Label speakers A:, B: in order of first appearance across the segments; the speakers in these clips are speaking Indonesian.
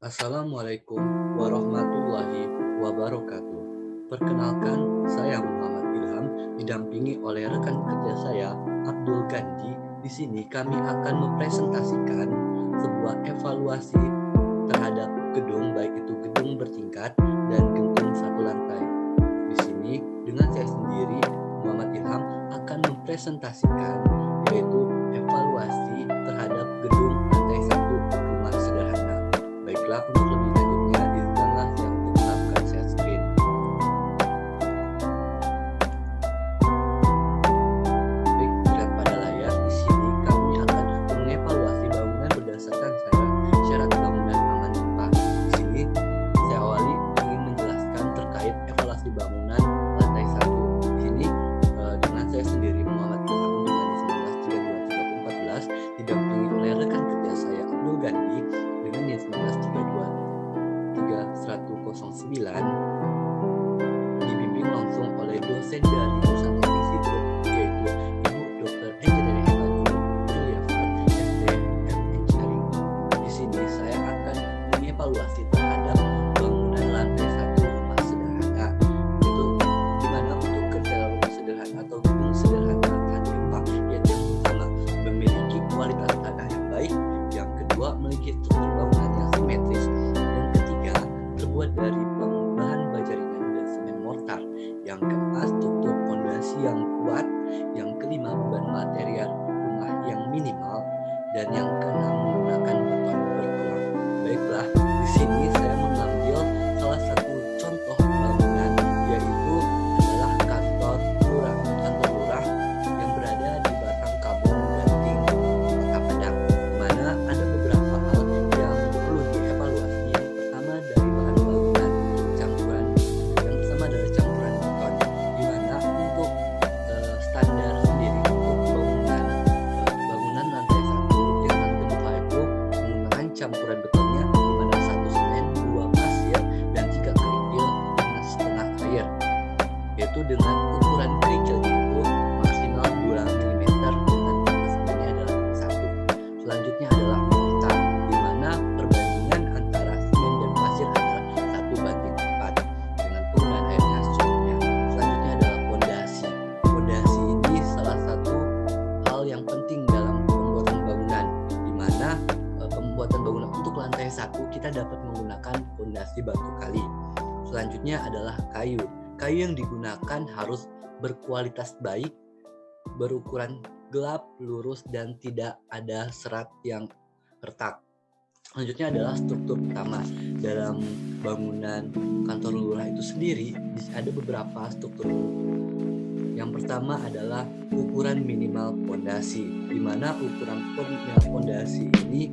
A: Assalamualaikum warahmatullahi wabarakatuh. Perkenalkan, saya Muhammad Ilham, didampingi oleh rekan kerja saya, Abdul Gandhi. Di sini kami akan mempresentasikan sebuah evaluasi terhadap gedung, baik itu gedung bertingkat dan gedung satu lantai. Di sini dengan saya sendiri, Muhammad Ilham, akan mempresentasikan yaitu evaluasi terhadap gedung lantai 1 rumah sederhana. Baiklah, untuk lebih lanjutnya diizinkanlah saya untuk melakukan share screen. Baik, terlihat pada layar di sini kami akan mengevaluasi bangunan berdasarkan syarat bangunan aman gempa. Di sini saya awali ingin menjelaskan terkait evaluasi bangunan lantai 1. Di sini dengan saya sendiri Muhammad Ilham dengan 1932-2014 didampingi oleh rekan kerja saya Abdul Gandhi dengan 1932-3109 dibimbing langsung oleh dosen dari jurusan teknik sipil yaitu Ibu Dr. Engineering Evangeline Juliafat SDM Engineering. Di sini saya akan mengevaluasi terhadap bangunan lantai 1 rumah sederhana, itu dimana untuk kerja rumah sederhana atau gedung sederhana tahan gempa, yaitu yang pertama memiliki kualitas tanah yang baik, yang kedua memiliki struktur bangunan yang simetris, yang ketiga terbuat dari bahan baja ringan dan semen mortar, yang keempat struktur fondasi yang kuat, yang kelima beban material rumah yang minimal, dan yang keenam menggunakan beton bertulang. Baiklah, di sini saya mengambil salah satu contoh bangunan, yaitu adalah kantor lurah yang berada di Batang Kampung Ganting, Kota Padang, di mana ada beberapa hal yang perlu dievaluasi. Yang pertama dari bahan bangunan campuran beton, di mana untuk standar sendiri untuk bangunan lantai 1 yang tahan gempa itu menggunakan campuran betonnya, di mana 1 semen, 2 pasir, dan 3 kerikil dengan setengah air, yaitu dengan ukuran kerikilnya itu maksimal 2 mm dengan semennya adalah 1. Selanjutnya adalah mortar, di mana perbandingan antara semen dan pasir adalah 1:4 dengan penggunaan airnya secukupnya. Selanjutnya adalah fondasi. Fondasi ini salah satu hal yang penting dalam pembuatan bangunan, di mana pembuatan bangunan untuk lantai 1 kita dapat menggunakan fondasi batu kali. Selanjutnya adalah kayu. Kayu yang digunakan harus berkualitas baik, berukuran gelap, lurus, dan tidak ada serat yang retak. Selanjutnya adalah struktur utama. Dalam bangunan kantor lurah itu sendiri ada beberapa struktur. Yang pertama adalah ukuran minimal fondasi, di mana ukuran minimal fondasi ini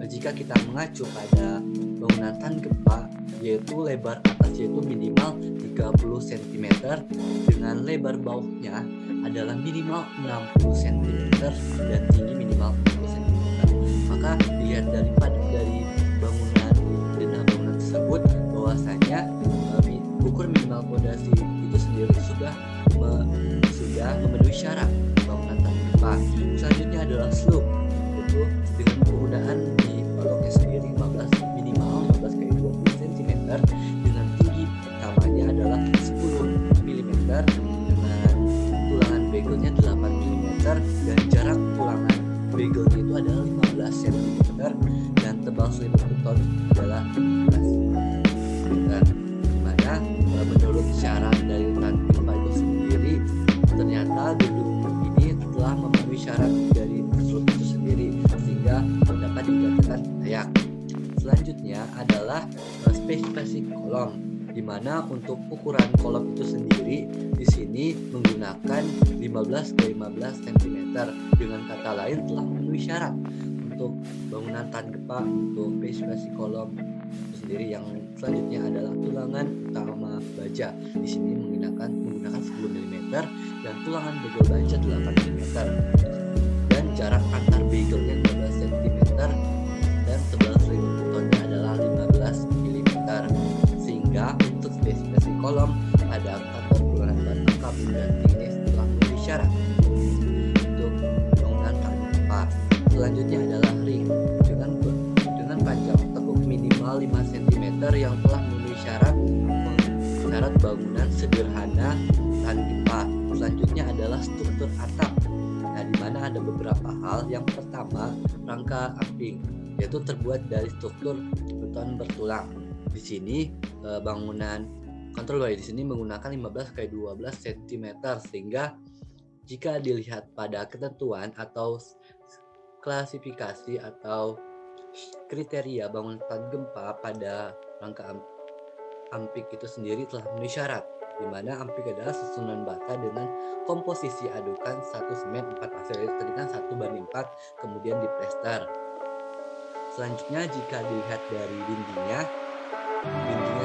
A: jika kita mengacu pada bangunan tahan gempa, yaitu lebar atas yaitu minimal 30 cm dengan lebar bawahnya adalah minimal 60 cm dan tinggi minimal 10 cm. Maka dilihat dari bangunan tersebut bahwasanya ukur minimal fondasi itu sendiri sudah memenuhi syarat bangunan tahan gempa. Selanjutnya adalah slope, itu dengan penggunaan di baloknya sendiri minimal 15 x 20 cm dengan tinggi utamanya adalah 10 mm dengan tulangan begelnya 8 mm dan jarak tulangan begelnya itu adalah 15 cm dan tebal selimut beton adalah 15 cm. Dimana menurut syarat dari tahan gempa itu sendiri, ternyata gedung ini telah memenuhi syarat dari slope itu sendiri sehingga dapat dikatakan layak. Selanjutnya adalah spesifikasi kolom, di mana untuk ukuran kolom itu sendiri di sini menggunakan 15 x 15 cm. Dengan kata lain telah memenuhi syarat untuk bangunan tahan gempa. Untuk spesifikasi kolom itu sendiri yang selanjutnya adalah tulangan utama baja. Di sini menggunakan 10 mm dan tulangan begel baja 8 mm dan jarak antar begelnya 12 cm dan tebal selimut betonnya adalah 15 mm. Sehingga untuk spesifikasi kolom pada kantor kelurahan Batang Kampung Ganting ini telah memenuhi syarat untuk bangunan tahan gempa. Selanjutnya adalah ring dengan panjang tekuk minimal 15 yang telah memenuhi syarat bangunan sederhana tahan gempa. Selanjutnya adalah struktur atap. Nah, di mana ada beberapa hal. Yang pertama, rangka amping, yaitu terbuat dari struktur beton bertulang. Di sini bangunan kontrol di sini menggunakan 15x12 cm, sehingga jika dilihat pada ketentuan atau klasifikasi atau kriteria bangunan tahan gempa pada rangka ampik itu sendiri telah memenuhi syarat, di mana ampik adalah susunan bata dengan komposisi adukan 1 semen 4 pasir. Tadi kan 1:4, kemudian diplester. Selanjutnya jika dilihat dari dindingnya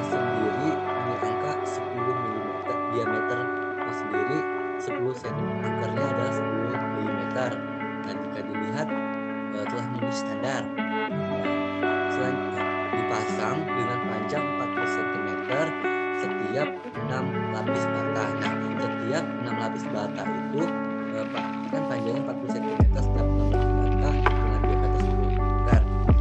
A: sendiri ini angka 10 mm, diameter sendiri 10 cm, akarnya adalah 10 mm. Dan jika dilihat telah memenuhi standar. Selanjutnya dipasang dengan panjang 40 cm setiap 6 lapis bata. Nah, setiap 6 lapis bata itu kan panjangnya 40 cm setiap 6 lapis bata dengan diameter 10 mm.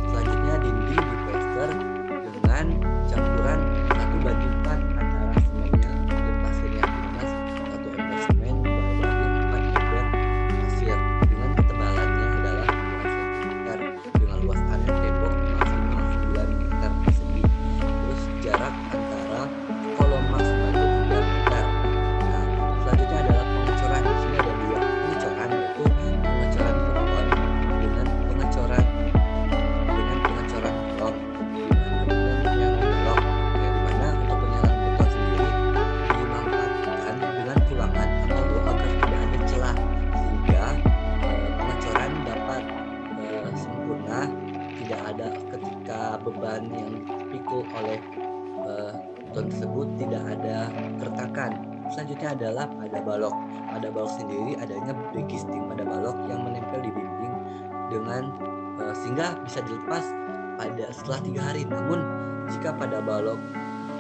A: Selanjutnya dinding diplester dengan campuran 1:4 antara semennya dan pasirnya, dengan 1 ember semen dibagi 4 ember pasir, dengan ketebalannya adalah 2 cm, dengan luas area tembok maksimal 9 meter persegi. Terus jarak antara kolom maksimal itu 3 meter. Nah, selanjutnya adalah pengecoran. Di sini ada 2 pengecoran, yaitu pengecoran beton dengan pengecoran blok, dan yang blok. Yang dimana untuk penyalaan beton sendiri dimanfaatkan dengan tulangan atau agar tidak ada celah, sehingga pengecoran dapat sempurna, tidak ada ketika beban yang dipikul oleh beton tersebut tidak ada keretakan. Selanjutnya adalah pada balok. Pada balok sendiri adanya bregisting pada balok yang menempel di dinding dengan sehingga bisa dilepas setelah 3 hari. Namun jika pada balok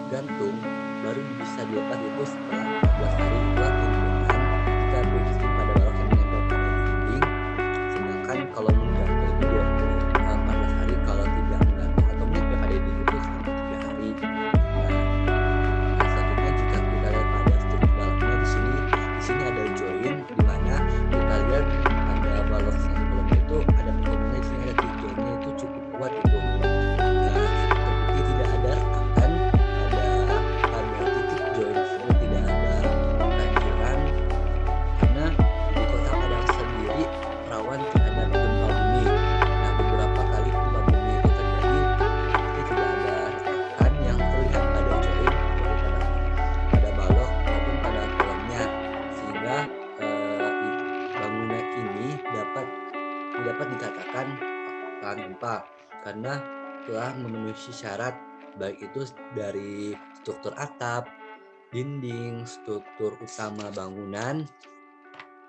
A: gantung baru bisa dilepas itu setelah 14 hari setelah penggunaan. Jika bregisting pada balok yang menempel pada dinding, sedangkan kalau menggantung itu 14 hari, kalau tidak menggantung atau menempel pada dinding itu sampai 3 hari. Nah, selanjutnya jika kita lihat pada struktur dalamnya di sini ada join, di mana kita lihat pada balok itu ada pertemuannya. Di sini ada joinnya itu cukup kuat itu. Terbukti tidak ada retakan pada titik join tersebut, tidak ada gancuran, karena di kota Padang sendiri rawan terhadap gempa bumi. Nah, beberapa kali gempa bumi itu terjadi, tapi tidak ada retakan yang terlihat pada join pada balok maupun pada kolomnya, sehingga bangunan ini dapat dikatakan tahan gempa karena telah memenuhi syarat, baik itu dari struktur atap, dinding, struktur utama bangunan,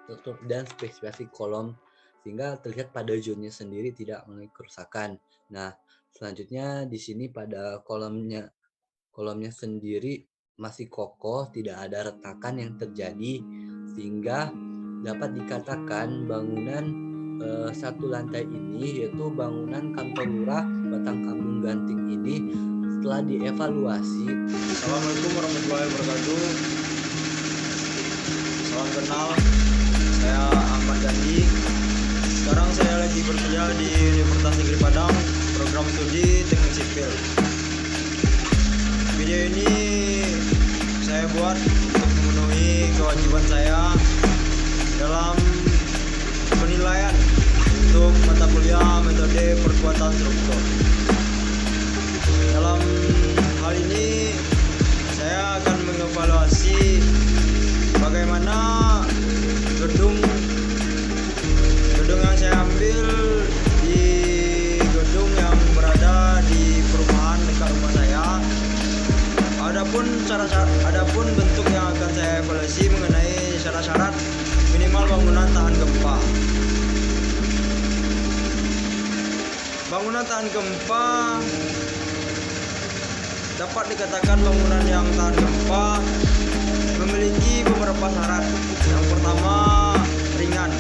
A: struktur dan spesifikasi kolom, sehingga terlihat pada zonnya sendiri tidak mengalami kerusakan. Nah, selanjutnya di sini pada kolomnya sendiri masih kokoh, tidak ada retakan yang terjadi, sehingga dapat dikatakan bangunan satu lantai ini, yaitu bangunan kantor lurah Batang Kampung Ganting ini, setelah dievaluasi.
B: Assalamualaikum warahmatullahi wabarakatuh. Salam kenal, saya Ahmad Gandhi. Sekarang saya lagi bekerja di Universitas Negeri Padang, program studi teknik sipil. Video ini saya buat untuk memenuhi kewajiban saya dalam penilaian untuk mata kuliah metode perkuatan struktur. Dalam hal ini saya akan mengevaluasi bagaimana gedung yang saya ambil di gedung yang berada di perumahan dekat rumah saya. Adapun bentuk yang akan saya evaluasi mengenai syarat-syarat minimal bangunan tahan gempa. Bangunan tahan gempa dapat dikatakan bangunan yang tahan gempa memiliki beberapa syarat. Yang pertama, ringan.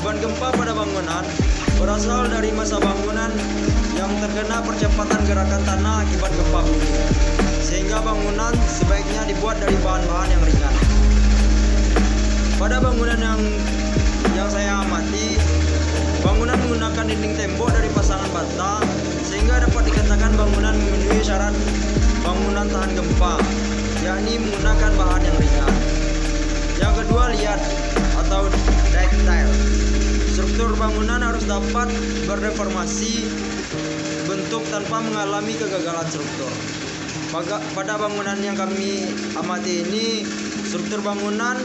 B: Beban gempa pada bangunan berasal dari massa bangunan yang terkena percepatan gerakan tanah akibat gempa bumi, sehingga bangunan sebaiknya dibuat dari bahan-bahan yang ringan. Pada bangunan yang saya amati, bangunan menggunakan dinding tembok dari pasangan bata, sehingga dapat dikatakan bangunan memenuhi syarat bangunan tahan gempa, yakni menggunakan bahan yang ringan. Yang kedua, liat atau ductile. Struktur bangunan harus dapat berdeformasi bentuk tanpa mengalami kegagalan struktur. Pada bangunan yang kami amati ini, struktur bangunan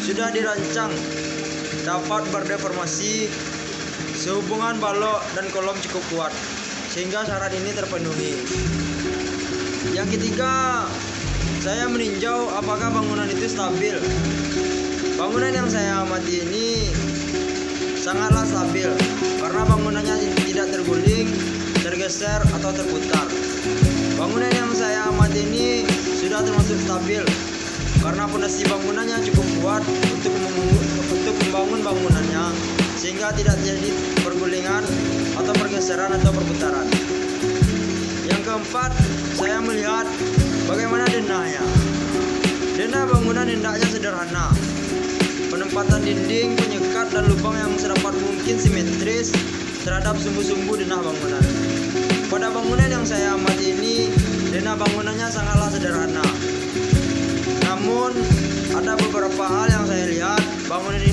B: sudah dirancang dapat berdeformasi sehubungan balok dan kolom cukup kuat, sehingga syarat ini terpenuhi. Yang ketiga, saya meninjau apakah bangunan itu stabil. Bangunan yang saya amati ini sangatlah stabil karena bangunannya tidak terguling, tergeser atau terputar. Bangunan yang saya amati ini sudah termasuk stabil karena fondasi bangunannya cukup kuat untuk membangun bangunannya, sehingga tidak terjadi pergulingan atau pergeseran atau perputaran. Yang keempat, saya melihat bagaimana denahnya. Denah bangunan hendaknya sederhana. Penempatan dinding, penyekat, dan lubang yang sedapat mungkin simetris terhadap sumbu-sumbu denah bangunan. Pada bangunan yang saya amati ini, denah bangunannya sangatlah sederhana. Namun, ada beberapa hal yang saya lihat bangunan ini